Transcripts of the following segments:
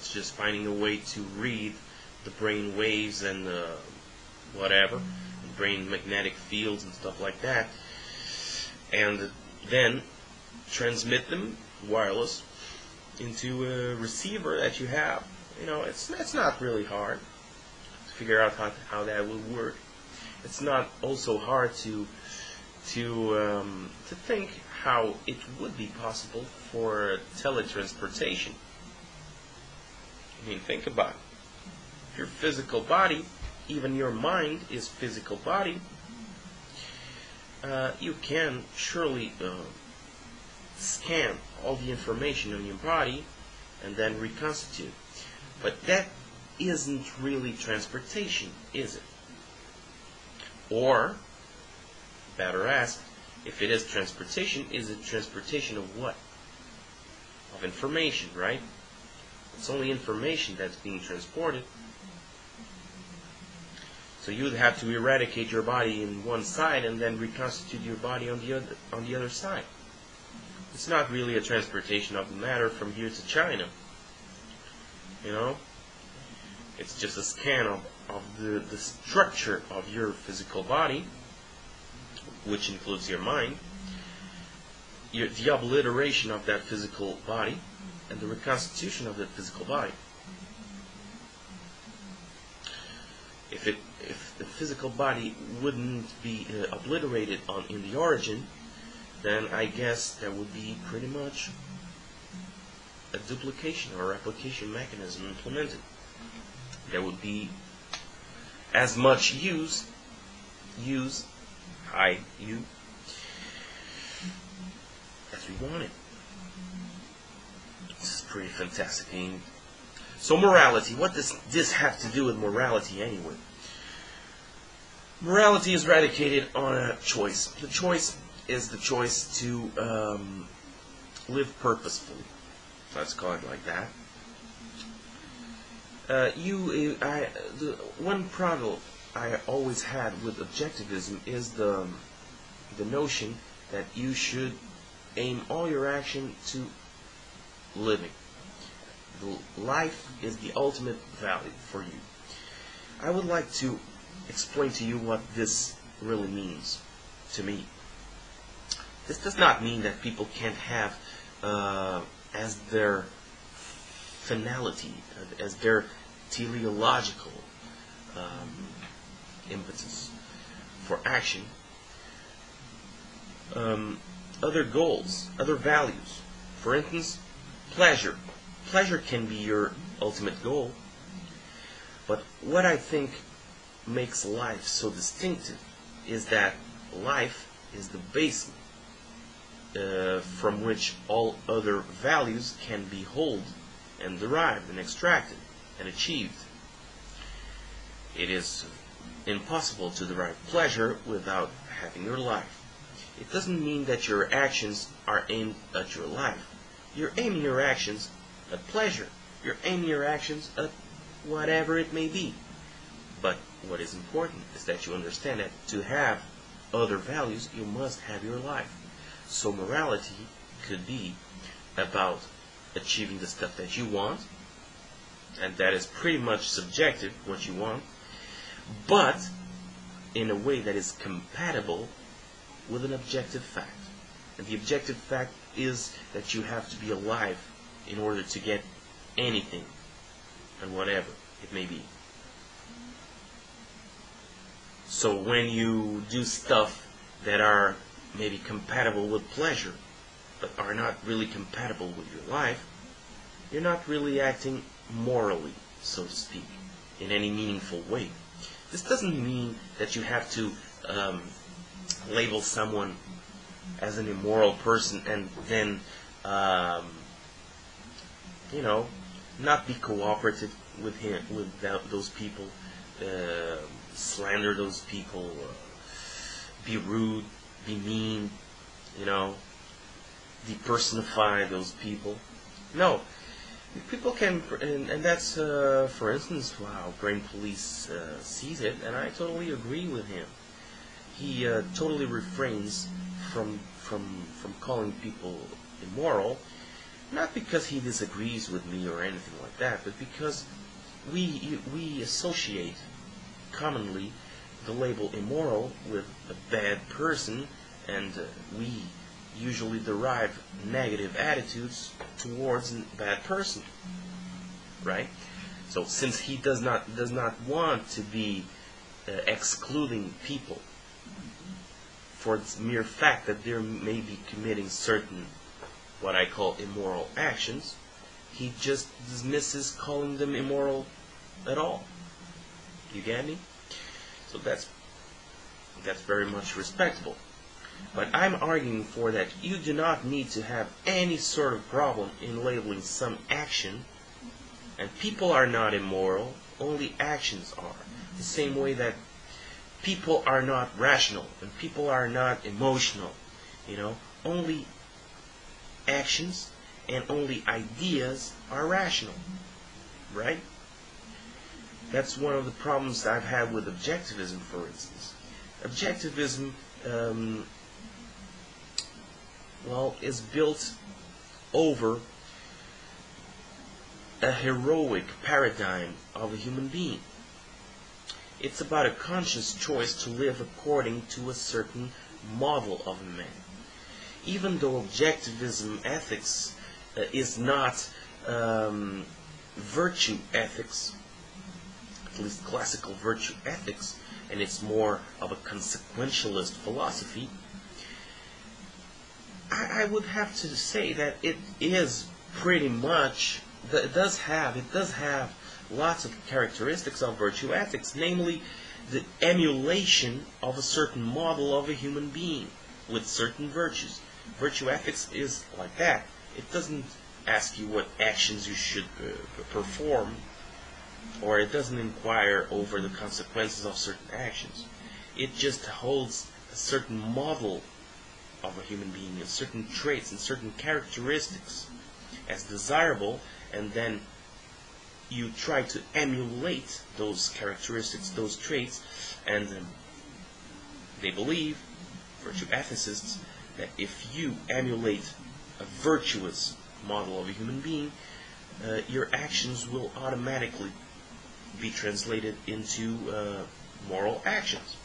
It's just finding a way to read the brain waves and whatever, brain magnetic fields and stuff like that, and then transmit them wireless into a receiver that you have. It's not really hard to figure out how that would work. It's not also hard to think how it would be possible for teletransportation. I mean, think about it. Your physical body, even your mind is physical body. You can surely scan all the information on your body and then reconstitute. But that isn't really transportation, is it? Or, better asked, if it is transportation, is it transportation of what? Of information, right? It's only information that's being transported. So you would have to eradicate your body in one side and then reconstitute your body on the other side. It's not really a transportation of matter from here to China. It's just a scan of the structure of your physical body, which includes your mind, the obliteration of that physical body, and the reconstitution of that physical body. If the physical body wouldn't be obliterated in the origin, then I guess that would be pretty much a duplication or replication mechanism implemented. There would be as much use, as we wanted. This is pretty fantastic. So morality, what does this have to do with morality anyway? Morality is predicated on a choice. The choice is the choice to live purposefully. Let's call it like that. The one problem I always had with objectivism is the notion that you should aim all your action to living. Life is the ultimate value for you. I would like to explain to you what this really means to me. This does not mean that people can't have as their finality, as their teleological impetus for action, other goals, other values. For instance, pleasure. Pleasure can be your ultimate goal, but what I think makes life so distinctive is that life is the base from which all other values can be held and derived and extracted and achieved. It is impossible to derive pleasure without having your life. It doesn't mean that your actions are aimed at your life. You're aiming your actions at pleasure. You're aiming your actions at whatever it may be. But what is important is that you understand that to have other values, you must have your life. So morality could be about achieving the stuff that you want, and that is pretty much subjective, what you want, but in a way that is compatible with an objective fact. And the objective fact is that you have to be alive in order to get anything, and whatever it may be. So when you do stuff that are maybe compatible with pleasure, but are not really compatible with your life, you're not really acting morally, so to speak, in any meaningful way. This doesn't mean that you have to label someone as an immoral person and then, not be cooperative with him, with those people, slander those people, be rude, be mean, depersonify those people. No. People can, and that's, for instance, how Brain Police sees it, and I totally agree with him. He totally refrains from calling people immoral, Not because he disagrees with me or anything like that, but because we associate commonly the label immoral with a bad person, and we usually derive negative attitudes towards a bad person, right? So since he does not want to be excluding people for the mere fact that they may be committing certain, what I call immoral actions, he just dismisses calling them immoral at all. You get me? So that's very much respectable. But I'm arguing for that you do not need to have any sort of problem in labeling some action, and people are not immoral, only actions are. The same way that people are not rational and people are not emotional, only actions and only ideas are rational, right? That's one of the problems I've had with objectivism, for instance. Objectivism, is built over a heroic paradigm of a human being. It's about a conscious choice to live according to a certain model of a man. Even though objectivism ethics is not virtue ethics, at least classical virtue ethics, and it's more of a consequentialist philosophy, I would have to say that it is pretty much, it does have lots of characteristics of virtue ethics, namely the emulation of a certain model of a human being with certain virtues. Virtue ethics is like that. It doesn't ask you what actions you should perform, or it doesn't inquire over the consequences of certain actions. It just holds a certain model of a human being, and certain traits and certain characteristics as desirable, and then you try to emulate those characteristics, those traits, and they believe, virtue ethicists, that if you emulate a virtuous model of a human being, your actions will automatically be translated into moral actions.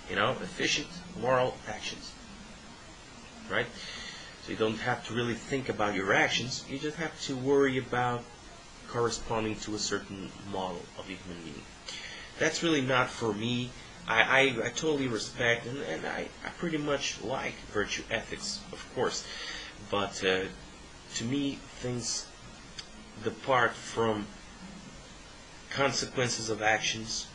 Efficient moral actions. Right? So you don't have to really think about your actions, you just have to worry about corresponding to a certain model of a human being. That's really not for me. I totally respect and I pretty much like virtue ethics, of course. But to me, things depart from consequences of actions,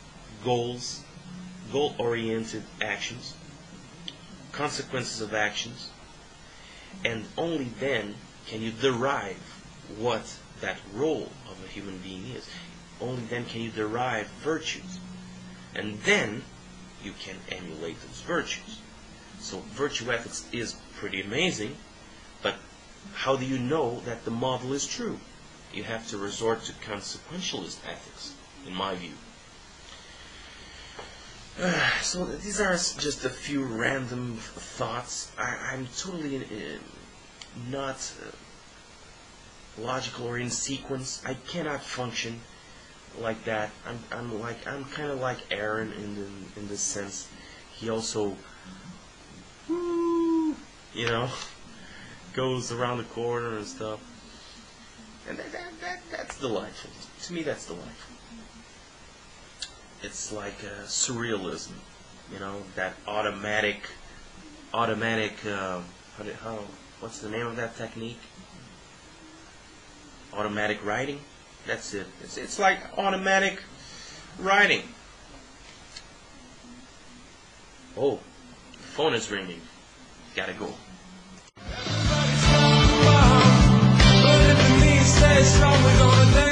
goal-oriented actions, consequences of actions, and only then can you derive what that role of a human being is. Only then can you derive virtues. And then you can emulate those virtues. So virtue ethics is pretty amazing, but how do you know that the model is true? You have to resort to consequentialist ethics, in my view. So these are just a few random thoughts. I'm totally not logical or in sequence. I cannot function like that. I'm kind of like Aaron in this sense. He also, goes around the corner and stuff, and that's delightful. To me, that's delightful. It's like surrealism, that automatic. What's the name of that technique? Automatic writing. That's it. It's like automatic writing. Oh, the phone is ringing. Gotta go. Everybody's talking about, but if the need stays strong, we're gonna dance.